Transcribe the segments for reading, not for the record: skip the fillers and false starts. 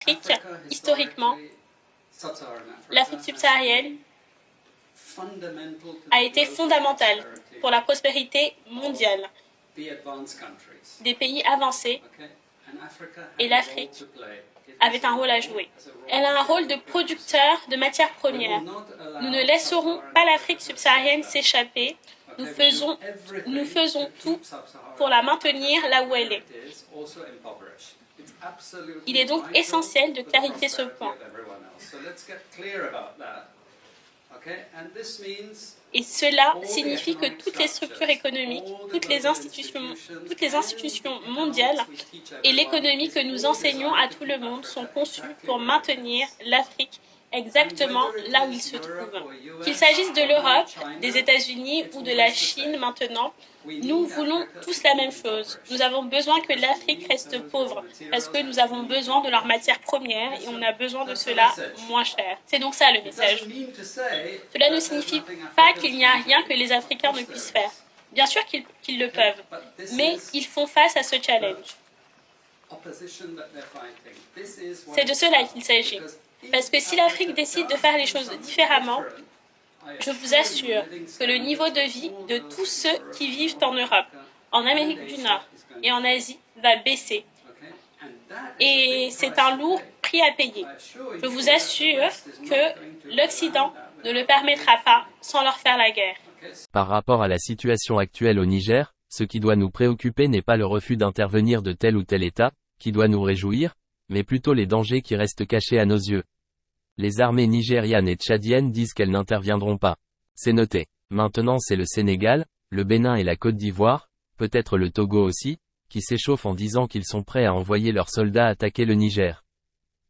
L'Afrique, historiquement, l'Afrique subsaharienne a été fondamentale pour la prospérité mondiale des pays avancés et l'Afrique avait un rôle à jouer. Elle a un rôle de producteur de matières premières. Nous ne laisserons pas l'Afrique subsaharienne s'échapper. Nous faisons tout pour la maintenir là où elle est. Il est donc essentiel de clarifier ce point. Et cela signifie que toutes les structures économiques, toutes les institutions mondiales et l'économie que nous enseignons à tout le monde sont conçues pour maintenir l'Afrique exactement là où il se trouve. Qu'il s'agisse de l'Europe, des États-Unis ou de la Chine maintenant, nous voulons tous la même chose. Nous avons besoin que l'Afrique reste pauvre parce que nous avons besoin de leurs matières premières et on a besoin de cela moins cher. C'est donc ça le message. Cela ne signifie pas qu'il n'y a rien que les Africains ne puissent faire. Bien sûr qu'ils le peuvent, mais ils font face à ce challenge. C'est de cela qu'il s'agit. Parce que si l'Afrique décide de faire les choses différemment, je vous assure que le niveau de vie de tous ceux qui vivent en Europe, en Amérique du Nord et en Asie va baisser. Et c'est un lourd prix à payer. Je vous assure que l'Occident ne le permettra pas sans leur faire la guerre. Par rapport à la situation actuelle au Niger, ce qui doit nous préoccuper n'est pas le refus d'intervenir de tel ou tel État, qui doit nous réjouir, mais plutôt les dangers qui restent cachés à nos yeux. Les armées nigérianes et tchadiennes disent qu'elles n'interviendront pas. C'est noté. Maintenant c'est le Sénégal, le Bénin et la Côte d'Ivoire, peut-être le Togo aussi, qui s'échauffent en disant qu'ils sont prêts à envoyer leurs soldats attaquer le Niger.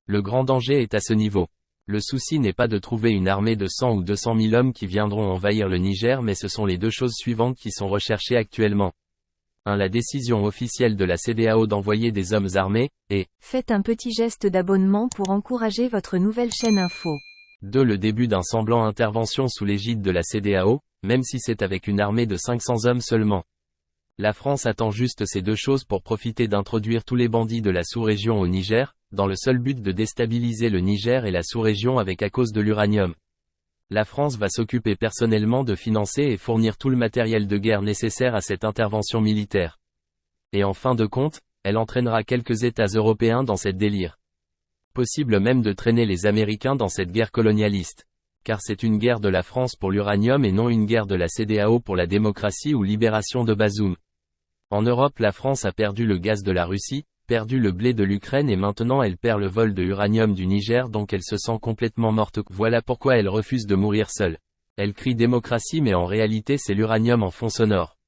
Le grand danger est à ce niveau. Le souci n'est pas de trouver une armée de 100 ou 200 000 hommes qui viendront envahir le Niger, mais ce sont les deux choses suivantes qui sont recherchées actuellement. 1. La décision officielle de la CEDEAO d'envoyer des hommes armés, et faites un petit geste d'abonnement pour encourager votre nouvelle chaîne info. 2. Le début d'un semblant intervention sous l'égide de la CEDEAO, même si c'est avec une armée de 500 hommes seulement. La France attend juste ces deux choses pour profiter d'introduire tous les bandits de la sous-région au Niger, dans le seul but de déstabiliser le Niger et la sous-région avec à cause de l'uranium. La France va s'occuper personnellement de financer et fournir tout le matériel de guerre nécessaire à cette intervention militaire. Et en fin de compte, elle entraînera quelques États européens dans cette délire. Possible même de traîner les Américains dans cette guerre colonialiste. Car c'est une guerre de la France pour l'uranium et non une guerre de la CEDEAO pour la démocratie ou libération de Bazoum. En Europe, la France a perdu le gaz de la Russie, perdu le blé de l'Ukraine et maintenant elle perd le vol de uranium du Niger, donc elle se sent complètement morte. Voilà pourquoi elle refuse de mourir seule. Elle crie démocratie mais en réalité c'est l'uranium en fond sonore.